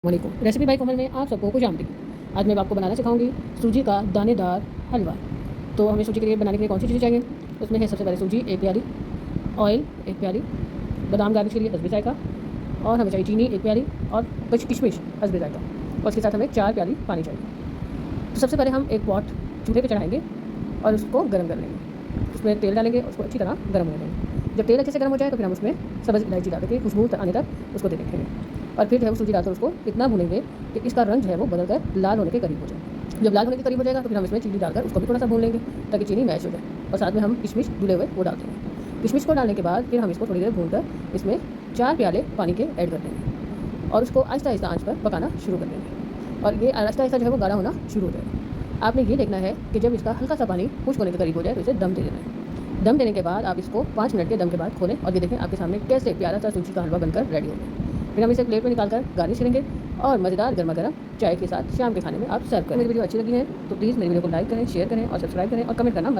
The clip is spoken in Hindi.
वालेकुम, रेसिपी बाई कोमल में आप सबको खुश आमदीद। आज मैं आपको बनाना सिखाऊंगी सूजी का दानेदार हलवा। तो हमें सूजी के लिए बनाने के लिए कौन सी चीज़ें चाहिए? उसमें है सबसे पहले सूजी 1 प्याली, ऑयल 1 प्याली, बादाम गार्निश के लिए हसबे जायका, और हमें चाहिए चीनी 1 प्याली और कुछ किशमिश हसबे जायका, और उसके साथ हमें 4 प्याली पानी चाहिए। तो सबसे पहले हम एक पॉट चूल्हे पे चढ़ाएंगे और उसको गर्म कर लेंगे। उसमें तेल डालेंगे, उसको अच्छी तरह गर्म होने देंगे। जब तेल अच्छे से गर्म हो जाए तो फिर हम उसमें सब्ज़ इलायची डाल के खुशबू आने तक उसको दे देंगे, और फिर जो है वो सूजी डालकर उसको इतना भूनेंगे कि इसका रंग जो है वो बदलकर लाल होने के करीब हो जाए। जब लाल होने के करीब हो जाएगा तो फिर हम इसमें चीनी डालकर उसको भी थोड़ा सा भून लेंगे ताकि चीनी मैश हो जाए, और साथ में हम किशमिश धुले हुए वो डाल देंगे। किशमिश को डालने के बाद फिर हम इसको थोड़ी देर भूनकर इसमें 4 प्याले पानी के ऐड कर देंगे और उसको आहिस्ता आहिस्ता आँच पर पकाना शुरू कर देंगे, और ये आहिस्ता आहिस्ता जो है वो गाढ़ा होना शुरू हो जाएगा। आपने ये देखना है कि जब इसका हल्का सा पानी खुश्क होने के करीब हो जाए तो इसे दम दे देना है। दम देने के बाद आप इसको 5 मिनट के दम के बाद खोलें और ये देखें आपके सामने कैसे प्यारा सा सूजी का हलवा बनकर रेडी हो गया। फिर हम इसे प्लेट में निकालकर गार्निश करेंगे और मज़ेदार गर्मा गर्म चाय के साथ शाम के खाने में आप सर्व करें। मेरी वीडियो अच्छी लगी है तो प्लीज़ मेरी वीडियो को लाइक करें, शेयर करें और सब्सक्राइब करें और कमेंट करना मत